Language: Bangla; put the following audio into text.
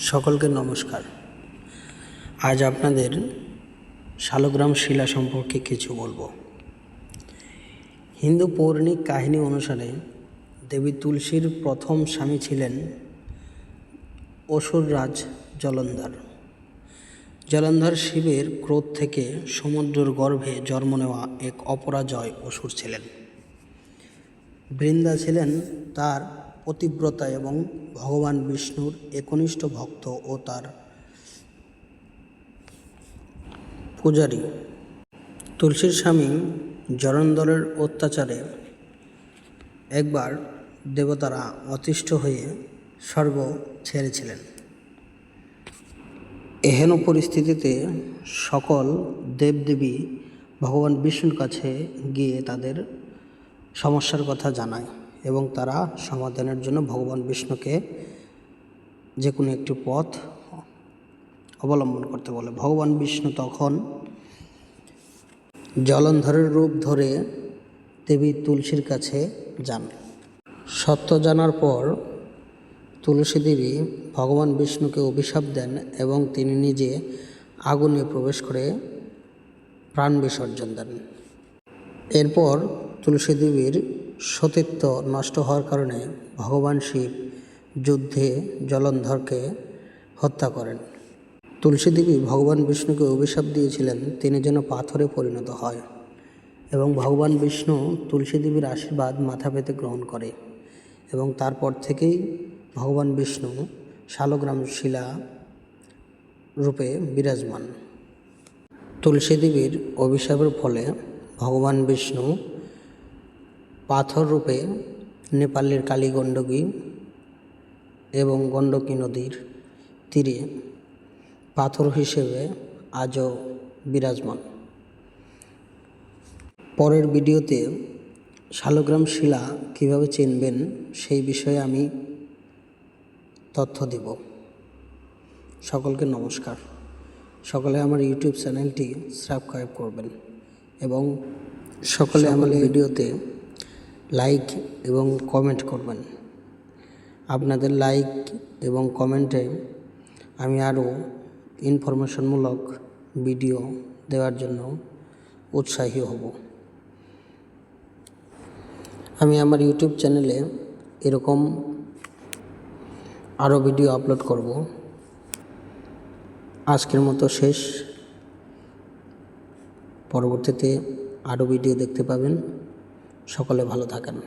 সকলকে নমস্কার। আজ আপনাদের শালগ্রাম শিলা সম্পর্কে কিছু বলবো। হিন্দু পৌরাণিক কাহিনী অনুসারে দেবী তুলসীর প্রথম স্বামী ছিলেন অসুররাজ জলন্ধর। জলন্ধর শিবের ক্রোধ থেকে সমুদ্রের গর্ভে জন্ম নেওয়া এক অপরাজয় অসুর ছিলেন। বৃন্দা ছিলেন তার পতিব্রতা এবং ভগবান বিষ্ণুর একনিষ্ঠ ভক্ত ও তার পূজারী। তুলসীর স্বামী জলন্ধরের অত্যাচারে একবার দেবতারা অতিষ্ঠ হয়ে স্বর্গ ছেড়েছিলেন। এহেন পরিস্থিতিতে সকল দেবদেবী ভগবান বিষ্ণুর কাছে গিয়ে তাদের সমস্যার কথা জানায় এবং তারা সমাধানের জন্য ভগবান বিষ্ণুকে যে কোনো একটি পথ অবলম্বন করতে বলে। ভগবান বিষ্ণু তখন জলন্ধরের রূপ ধরে দেবী তুলসীর কাছে যান। সত্য জানার পর তুলসী দেবী ভগবান বিষ্ণুকে অভিশাপ দেন এবং তিনি নিজে আগুনে প্রবেশ করে প্রাণ বিসর্জন দেন। এরপর তুলসী দেবীর সতীত্ব নষ্ট হওয়ার কারণে ভগবান শিব যুদ্ধে জলন্ধরকে হত্যা করেন। তুলসী দেবী ভগবান বিষ্ণুকে অভিশাপ দিয়েছিলেন তিনি যেন পাথরে পরিণত হয় এবং ভগবান বিষ্ণু তুলসী দেবীর আশীর্বাদ মাথা পেতে গ্রহণ করে এবং তারপর থেকেই ভগবান বিষ্ণু শালগ্রাম শিলা রূপে বিরাজমান। তুলসী দেবীর অভিশাপের ফলে ভগবান বিষ্ণু পাথর রূপে নেপালের কালীগণ্ডকী এবং গণ্ডকী নদীর তীরে পাথর হিসেবে আজও বিরাজমান। পরের ভিডিওতে শালগ্রাম শিলা কীভাবে চিনবেন সেই বিষয়ে আমি তথ্য দেব। সকলকে নমস্কার। সকলে আমার ইউটিউব চ্যানেলটি সাবস্ক্রাইব করবেন এবং সকলে আমার ভিডিওতে লাইক এবং কমেন্ট করবেন। আপনাদের লাইক এবং কমেন্টে আমি আরও ইনফরমেশনমূলক ভিডিও দেওয়ার জন্য উৎসাহী হব। আমি আমার ইউটিউব চ্যানেলে এরকম আরও ভিডিও আপলোড করব। আজকের মতো শেষ। পরবর্তীতে আরও ভিডিও দেখতে পাবেন। সকলে ভালো থাকেন।